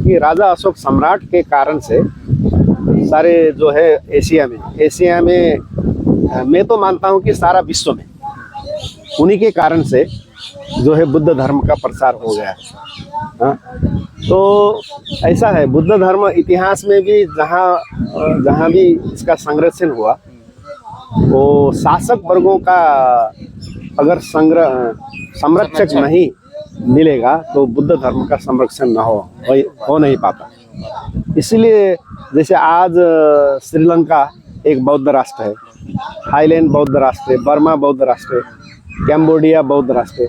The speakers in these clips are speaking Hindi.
कि राजा अशोक सम्राट के कारण से सारे जो है एशिया में मैं तो मानता हूँ कि सारा विश्व में उन्हीं के कारण से जो है बुद्ध धर्म का प्रसार हो गया है। हाँ, तो ऐसा है, बुद्ध धर्म इतिहास में भी जहाँ भी इसका संरक्षण हुआ, वो शासक वर्गों का अगर संरक्षक नहीं मिलेगा तो बुद्ध धर्म का संरक्षण न हो नहीं पाता। इसीलिए जैसे आज श्रीलंका एक बौद्ध राष्ट्र है, थाईलैंड बौद्ध राष्ट्र है, बर्मा बौद्ध राष्ट्र है, कैम्बोडिया बौद्ध राष्ट्र है।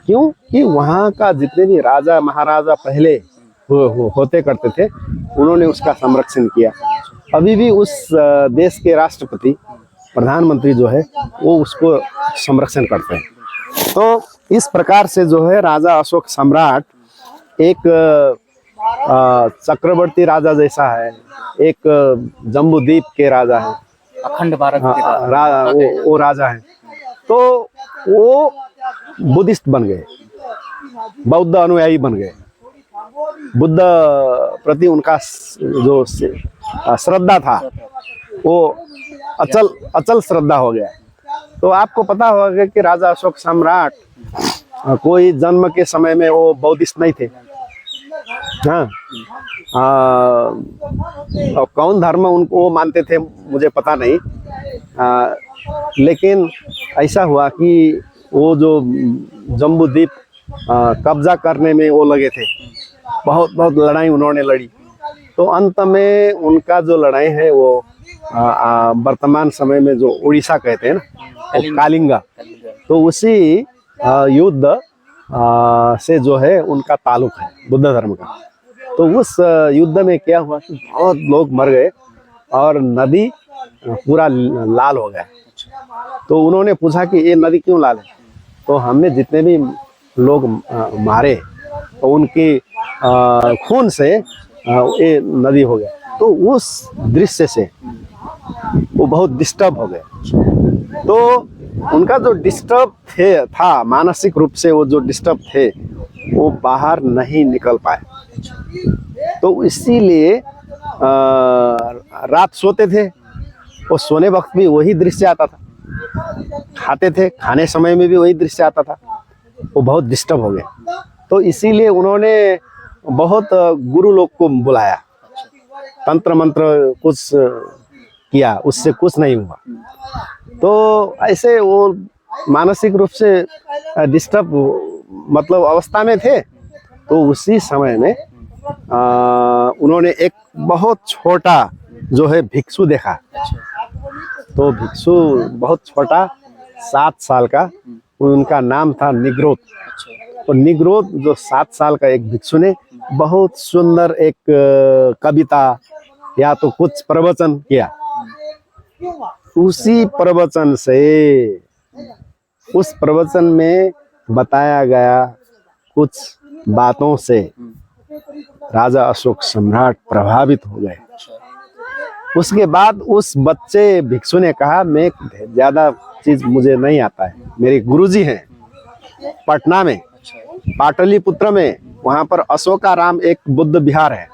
क्यों कि वहाँ का जितने भी राजा महाराजा पहले होते करते थे, उन्होंने उसका संरक्षण किया। अभी भी उस देश के राष्ट्रपति प्रधानमंत्री जो है वो उसको संरक्षण करते हैं। तो इस प्रकार से जो है राजा अशोक सम्राट एक चक्रवर्ती राजा जैसा है, एक जम्बूद्वीप के राजा है, अखंड भारत के वो राजा है। तो वो बुद्धिस्ट बन गए, बौद्ध अनुयायी बन गए। बुद्ध प्रति उनका जो श्रद्धा था वो अचल श्रद्धा हो गया। तो आपको पता होगा कि राजा अशोक सम्राट कोई जन्म के समय में वो बौद्धिस्ट नहीं थे। हाँ, कौन धर्म उनको वो मानते थे मुझे पता नहीं, लेकिन ऐसा हुआ कि वो जो जम्बूद्वीप कब्जा करने में वो लगे थे, बहुत लड़ाई उन्होंने लड़ी। तो अंत में उनका जो लड़ाई है वो वर्तमान समय में जो उड़ीसा कहते हैं ना, वो कालिंगा, तो उसी युद्ध से जो है उनका ताल्लुक है बुद्ध धर्म का। तो उस युद्ध में क्या हुआ कि बहुत लोग मर गए और नदी पूरा लाल हो गया। तो उन्होंने पूछा कि ये नदी क्यों लाल है? तो हमने जितने भी लोग मारे तो उनके खून से ये नदी हो गया। तो उस दृश्य से वो बहुत डिस्टर्ब हो गए। तो उनका जो डिस्टर्ब था मानसिक रूप से, वो जो डिस्टर्ब थे वो बाहर नहीं निकल पाए। तो इसीलिए रात सोते थे, वो सोने वक्त भी वही दृश्य आता था, खाते थे खाने समय में भी वही दृश्य आता था। वो बहुत डिस्टर्ब हो गए। तो इसीलिए उन्होंने बहुत गुरु लोग को बुलाया, तंत्र मंत्र कुछ किया, उससे कुछ नहीं हुआ। तो ऐसे वो मानसिक रूप से डिस्टर्ब मतलब अवस्था में थे। तो उसी समय में उन्होंने एक बहुत छोटा जो है भिक्षु देखा। तो भिक्षु बहुत छोटा 7 साल का, उनका नाम था निग्रोध। तो निग्रोध जो 7 साल का एक भिक्षु ने बहुत सुंदर एक कविता या तो कुछ प्रवचन किया। उसी प्रवचन से, उस प्रवचन में बताया गया कुछ बातों से राजा अशोक सम्राट प्रभावित हो गए। उसके बाद उस बच्चे भिक्षु ने कहा, मैं ज्यादा चीज मुझे नहीं आता है, मेरे गुरुजी हैं पटना में, पाटलिपुत्र में, वहां पर अशोकाराम एक बुद्ध विहार है,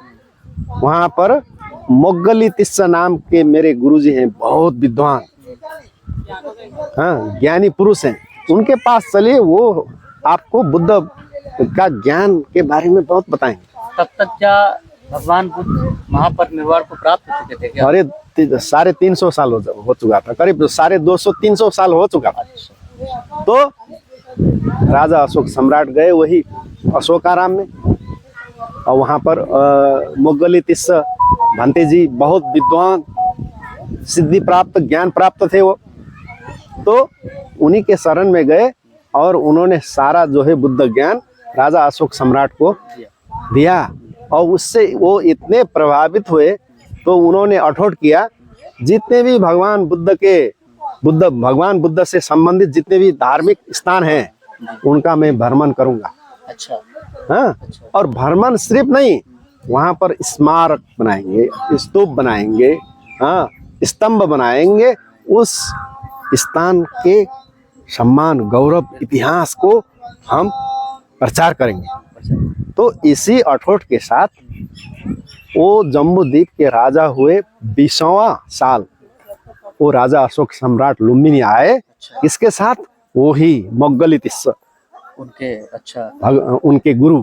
वहां पर मोगली तिस्सा नाम के मेरे गुरुजी हैं, बहुत विद्वान, हाँ ज्ञानी पुरुष हैं, उनके पास चलिए, वो आपको बुद्ध का ज्ञान के बारे में बहुत बताएंगे। तब तक क्या भगवान बुद्ध महापरिनिर्वाण को प्राप्त हो चुके थे क्या? अरे 350 साल हो चुका था, करीब 250-300 साल हो चुका था। तो राजा अशोक सम्राट गए वही अशोकाराम में, और वहाँ पर मोगली तिस्सा भंते जी बहुत विद्वान, सिद्धि प्राप्त, ज्ञान प्राप्त थे वो। तो उन्हीं के शरण में गए और उन्होंने सारा जो है बुद्ध ज्ञान राजा अशोक सम्राट को दिया। और उससे वो इतने प्रभावित हुए, तो उन्होंने अठोट किया, जितने भी भगवान बुद्ध से संबंधित जितने भी धार्मिक स्थान हैं उनका मैं भ्रमण करूंगा। अच्छा, हाँ, और भ्रमण सिर्फ नहीं, वहां पर स्मारक बनाएंगे, स्तूप बनाएंगे, हाँ स्तंभ बनाएंगे, उस स्थान के सम्मान, गौरव, इतिहास को हम प्रचार करेंगे। तो इसी अठोट के साथ वो जम्बूद्वीप के राजा हुए 20वां साल वो राजा अशोक सम्राट लुम्बिनी आए। किसके साथ? वो ही मोगली तिस्सा उनके अच्छा उनके गुरु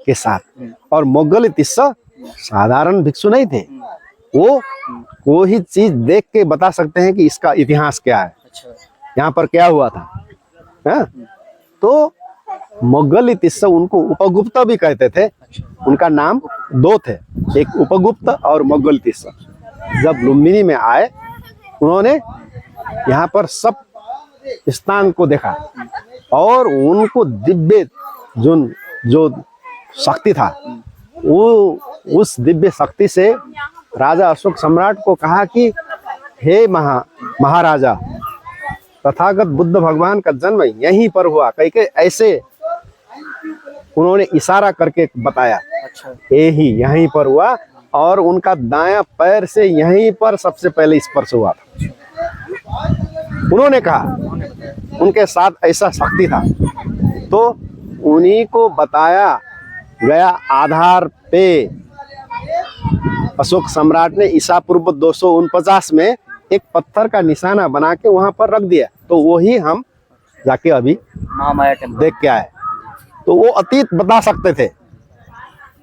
के साथ। और मोगली तिस्सा साधारण भिक्षु नहीं थे, वो कोई चीज देख के बता सकते हैं कि इसका इतिहास क्या है, अच्छा यहाँ पर क्या हुआ था। है? तो मोगली तिस्सा उनको उपगुप्त भी कहते थे। उनका नाम दो थे, एक उपगुप्त और मोगली तिस्सा। जब लुम्बिनी में आए उन्होंने यहाँ पर सब स्थान को देखा और उनको दिव्य जो शक्ति था, वो उस दिव्य शक्ति से राजा अशोक सम्राट को कहा कि हे महाराजा, तथागत बुद्ध भगवान का जन्म यहीं पर हुआ। कहीं के ऐसे उन्होंने इशारा करके बताया, अच्छा यहीं पर हुआ और उनका दायां पैर से यहीं पर सबसे पहले स्पर्श हुआ था। उन्होंने कहा उनके साथ ऐसा शक्ति था। तो उन्हीं को बताया गया आधार पे अशोक सम्राट ने ईसा पूर्व 249 में एक पत्थर का निशाना बना के वहां पर रख दिया। तो वही हम जाके अभी महामाया टेम्पल देख के आए। तो वो अतीत बता सकते थे।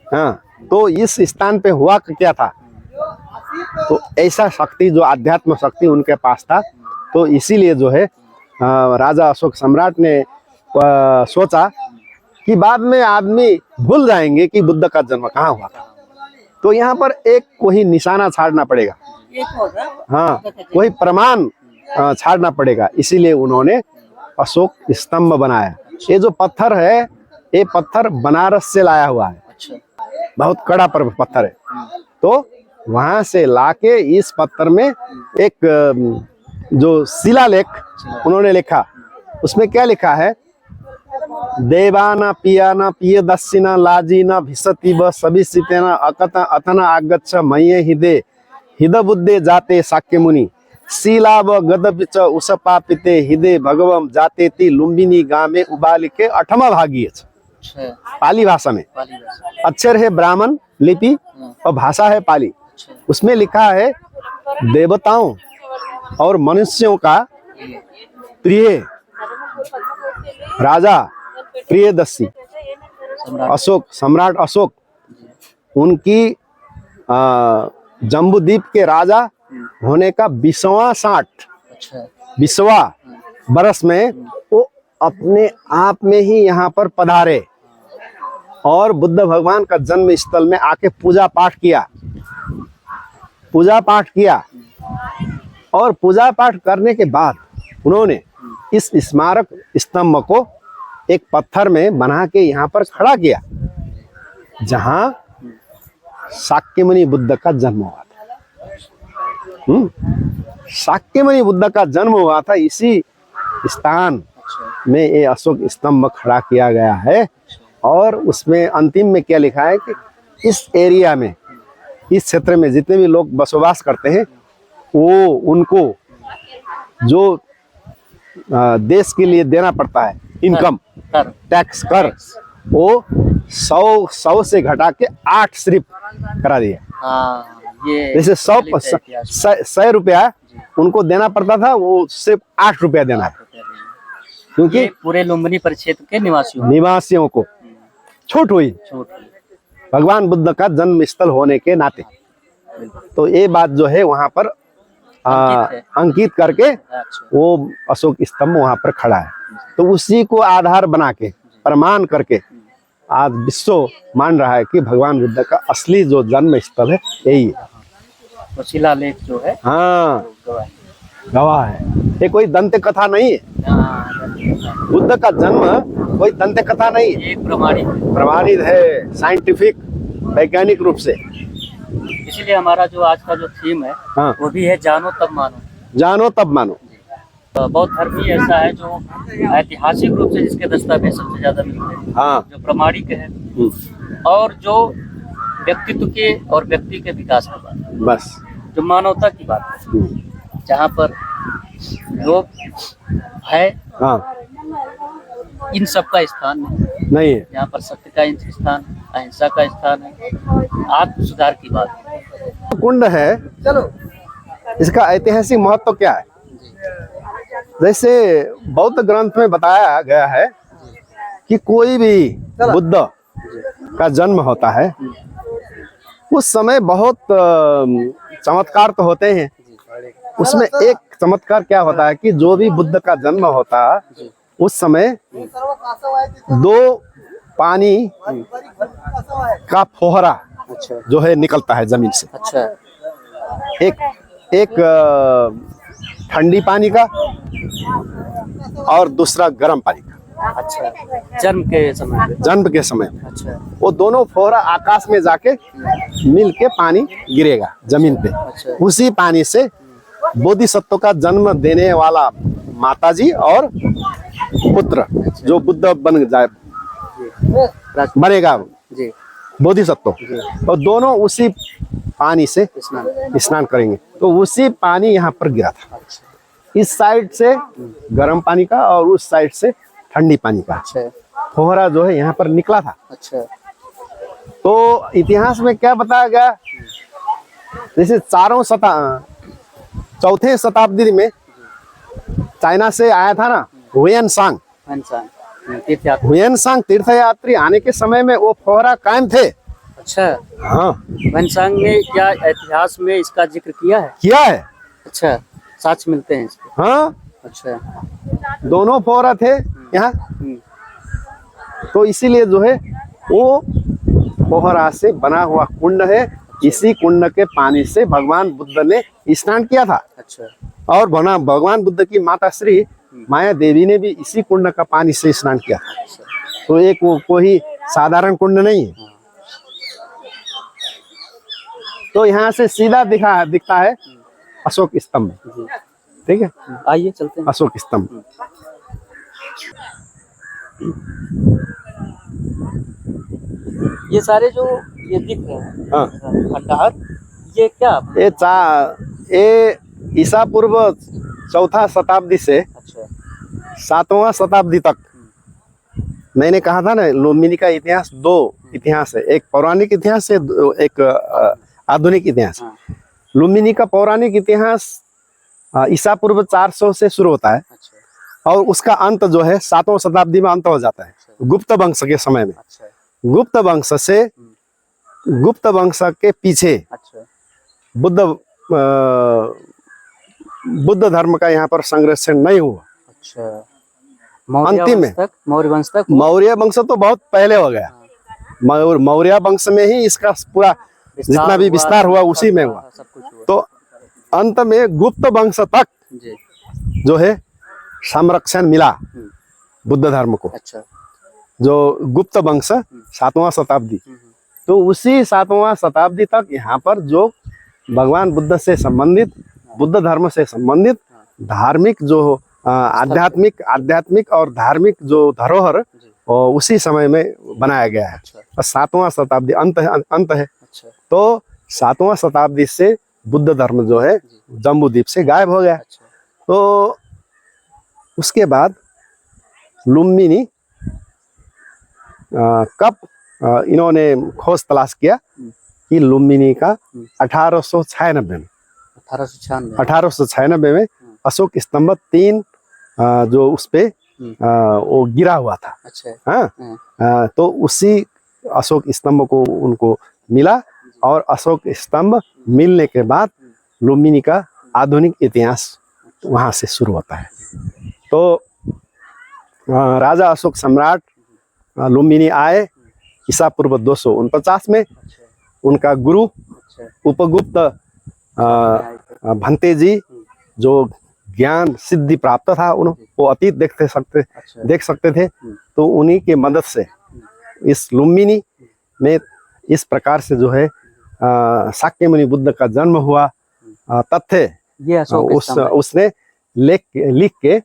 हाँ, तो इस स्थान पे हुआ क्या था, तो ऐसा शक्ति जो आध्यात्म शक्ति उनके पास था। तो इसीलिए जो है राजा अशोक सम्राट ने सोचा कि बाद में आदमी भूल जाएंगे कि बुद्ध का जन्म कहाँ हुआ था, तो यहाँ पर एक कोई निशाना छाड़ना पड़ेगा। हाँ, कोई प्रमाण छाड़ना पड़ेगा। इसीलिए उन्होंने अशोक स्तंभ बनाया। ये जो पत्थर है, ये पत्थर बनारस से लाया हुआ है। अच्छा बहुत कड़ा पत्थर है। तो वहां से लाके इस पत्थर में एक जो शिलालेख उन्होंने लिखा, उसमें क्या लिखा है? देवाना पियाना पिय दस्सिना लाजीना भिसति व सभी सितेना अकता अथना आगच्छ मये हिद बुद्धे जाते शाक्य मुनि शीला व गदपिच उसपापिते हिदे भगवम जाते ती लुम्बिनी गामे उबालिके 8वां भागी है पाली भाषा में। अक्षर है ब्राह्मण लिपि और भाषा है पाली। उसमें लिखा है देवताओं और मनुष्यों का प्रिय राजा प्रियदर्शी अशोक सम्राट अशोक, उनकी जम्बूद्वीप के राजा होने का 20वां बरस में वो अपने आप में ही यहाँ पर पधारे और बुद्ध भगवान का जन्म स्थल में आके पूजा पाठ किया। और पूजा पाठ करने के बाद उन्होंने इस स्मारक स्तंभ को एक पत्थर में बना के यहाँ पर खड़ा किया, जहाँ शाक्यमुनि बुद्ध का जन्म हुआ था। शाक्यमुनि बुद्ध का जन्म हुआ था, इसी स्थान में ये अशोक स्तंभ खड़ा किया गया है। और उसमें अंतिम में क्या लिखा है कि इस एरिया में, इस क्षेत्र में जितने भी लोग बसवास करते हैं, वो उनको जो देश के लिए देना पड़ता है इनकम टैक्स कर, वो 100 से घटा के 8 सिर्फ करा दिया। जैसे 100 रुपया उनको देना पड़ता था, वो सिर्फ 8 रुपया देना है, क्योंकि पूरे लुम्बिनी परिक्षेत्र के निवासियों को छूट हुई भगवान बुद्ध का जन्म स्थल होने के नाते। तो ये बात जो है वहां पर अंकित करके वो अशोक स्तंभ वहां पर खड़ा है। तो उसी को आधार बना के प्रमाण करके आज विश्व मान रहा है कि भगवान बुद्ध का असली जो जन्म स्थल है यही है। शिलालेख जो है, हाँ, गवाह है। ये कोई दंत कथा नहीं है। बुद्ध का जन्म कोई दंत कथा नहीं है, एक प्रमाणित है, साइंटिफिक वैज्ञानिक रूप से। इसीलिए हमारा जो आज का जो थीम है, हाँ, वो भी है जानो तब मानो। जानो तब मानो। बौद्ध धर्म ही ऐसा है जो ऐतिहासिक रूप से जिसके दस्तावेज सबसे ज्यादा मिलते हैं, हाँ, जो प्रमाणिक है और जो व्यक्तित्व के और व्यक्ति के विकास की बात, बस जो मानवता की बात है, जहाँ पर लोग है, हाँ, इन सब का स्थान नहीं है, यहाँ पर सत्य का स्थान अहिंसा का स्थान है, आत्म सुधार की बात है। कुंड है, इसका ऐतिहासिक महत्व क्या है? जैसे बौद्ध ग्रंथ में बताया गया है कि कोई भी बुद्ध का जन्म होता है, उस समय बहुत चमत्कार तो होते हैं। उसमें एक चमत्कार क्या होता है कि जो भी बुद्ध का जन्म होता उस समय 2 पानी का फोहरा अच्छा जो है निकलता है जमीन से। अच्छा एक ठंडी पानी का और दूसरा गर्म पानी का। अच्छा, जन्म के समय पे। जन्म के समय में अच्छा वो दोनों फोहरा आकाश में जाके मिल के पानी गिरेगा जमीन पे। अच्छा उसी पानी से बोधिसत्व का जन्म देने वाला माताजी और पुत्र जो बुद्ध बन जाए बनेगा जी बोधिसत्व, और दोनों उसी पानी से स्नान करेंगे। तो उसी पानी यहाँ पर गिरा था, इस साइड से गर्म पानी का और उस साइड से ठंडी पानी का अच्छा फोहरा जो है यहाँ पर निकला था। अच्छा तो इतिहास में क्या बताया गया, जैसे चौथे शताब्दी में चाइना से आया था ना हुएनसांग तीर्थ यात्री आने के समय में वो फोहरा कायम थे। अच्छा, हाँ वनसांग ने क्या इतिहास में इसका जिक्र किया है? किया है। अच्छा, साक्ष्य मिलते हैं इसके। हाँ अच्छा दोनों फोहरा थे यहाँ, तो इसीलिए जो है वो फोहरा से बना हुआ कुंड है। इसी कुंड के पानी से भगवान बुद्ध ने स्नान किया था। अच्छा और भगवान बुद्ध की माता श्री माया देवी ने भी इसी कुंड का पानी से स्नान किया। तो एक वो कोई साधारण कुंड नहीं है। तो यहाँ से सीधा दिखता है अशोक स्तंभ। ठीक है, आइए चलते हैं। अशोक स्तंभ। ये सारे जो ये दिख रहे हैं हाँ खंडहर, ये क्या? ये ईसा पूर्व 4 शताब्दी से अच्छा 7वां शताब्दी तक। मैंने कहा था ना लुम्बिनी का इतिहास 2 इतिहास है, एक पौराणिक इतिहास है, एक आधुनिक इतिहास। हाँ। लुम्बिनी का पौराणिक इतिहास ईसा पूर्व 400 से शुरू होता है अच्छा और उसका अंत जो है 7वां शताब्दी में अंत हो जाता है गुप्त वंश के समय में। अच्छा गुप्त वंश के पीछे अच्छा बुद्ध धर्म का यहाँ पर संरक्षण नहीं हुआ। अच्छा, मौर्य अंतिम में वंश तक मौर्य वंश तो बहुत पहले हो गया। मौर्य वंश में ही इसका पूरा जितना भी विस्तार हुआ उसी में हुआ। सब कुछ हुआ। तो अंत में गुप्त वंश तक जी जो है संरक्षण मिला बुद्ध धर्म को। अच्छा जो गुप्त वंश 7वां शताब्दी, तो उसी 7वां शताब्दी तक यहाँ पर जो भगवान बुद्ध से संबंधित, बुद्ध धर्म से संबंधित धार्मिक जो आध्यात्मिक और धार्मिक जो धरोहर उसी समय में बनाया गया है। और 7वां शताब्दी अंत है। अच्छा तो 7वां शताब्दी से बुद्ध धर्म जो है जम्बूद्वीप से गायब हो गया। अच्छा तो उसके बाद लुम्बिनी कब इन्होंने खोज तलाश किया कि लुम्बिनी का 1896 में अशोक स्तंभ 3 जो उस पे वो गिरा हुआ था। अच्छा हाँ तो उसी अशोक स्तंभ को उनको मिला और अशोक स्तंभ मिलने के बाद लुम्बिनी का आधुनिक इतिहास वहाँ से शुरू होता है। तो राजा अशोक सम्राट लुम्बिनी आए ईसा पूर्व 249 में। उनका गुरु उपगुप्त भंते जी जो ज्ञान सिद्धि प्राप्त था वो अतीत देख सकते थे। तो उन्हीं के मदद से इस लुम्बिनी में इस प्रकार से जो है शाक्य मुनि बुद्ध का जन्म हुआ तथ्य ये उसने लिख के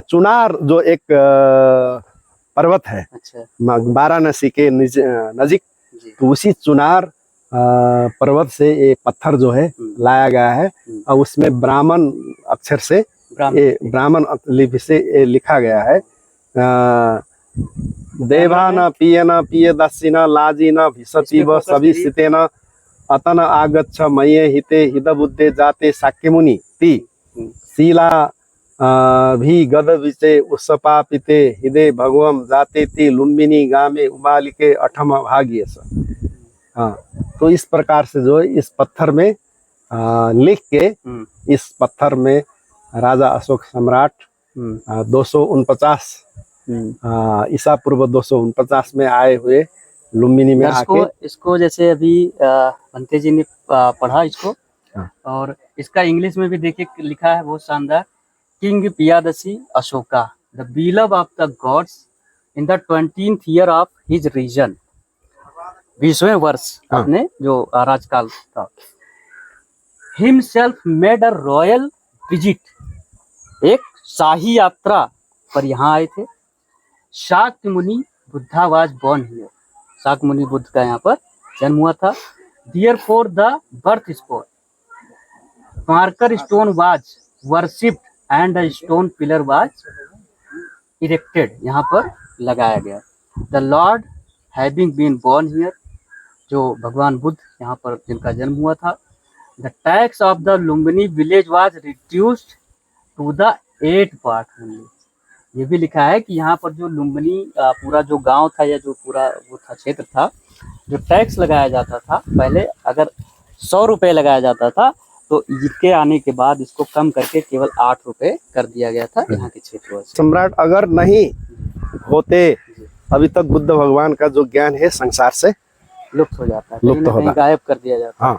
चुनार जो एक पर्वत है वाराणसी के नजीक, तो उसी चुनार पर्वत से ये पत्थर जो है लाया गया है और उसमें ब्राह्मण अक्षर से ब्राह्मण लिपि से लिखा गया है देवा न पिय दस्सिना लाजिना भिसति व सभी सितेना अतन आगच्छ मये हिते हिद बुद्धे जाते शाक्य मुनि ती शीला भी गद विचे उत्सपापिते हिदे भगवम जाते ती लुम्बिनी गामे उमालिके अठम भाग्य। हाँ, तो इस प्रकार से जो इस पत्थर में लिख के इस पत्थर में राजा अशोक सम्राट 249 ईसा पूर्व 249 में आए हुए लुम्बिनी में आके इसको जैसे अभी भंते जी ने पढ़ा इसको, और इसका इंग्लिश में भी देखिए लिखा है बहुत शानदार, king Piyadasi Ashoka the beloved of the gods in the 20th year of his reign, 20वें वर्ष अपने जो राजकाल था, himself made a royal visit, एक शाही यात्रा पर यहाँ आए थे। Shakya muni Buddha was born here, Shakya muni Buddha का यहाँ पर जन्म हुआ था। Therefore the birth spot marker stone was worshipped and the stone pillar was erected, यहाँ पर लगाया गया। The lord having been born here, जो भगवान बुद्ध यहाँ पर जिनका जन्म हुआ था। The tax of the Lumbini village was reduced to the 8 part only, ये भी लिखा है कि यहाँ पर जो लुम्बिनी पूरा जो गांव था या जो पूरा वो था क्षेत्र था, जो टैक्स लगाया जाता था पहले, अगर 100 रुपये लगाया जाता था तो इसके आने के बाद इसको कम करके केवल 8 रुपये कर दिया गया था यहाँ के क्षेत्र। सम्राट अगर नहीं होते अभी तक बुद्ध भगवान का जो ज्ञान है संसार से लुप्त हो जाता है, लुप्त होता, गायब कर दिया जाता है। हाँ।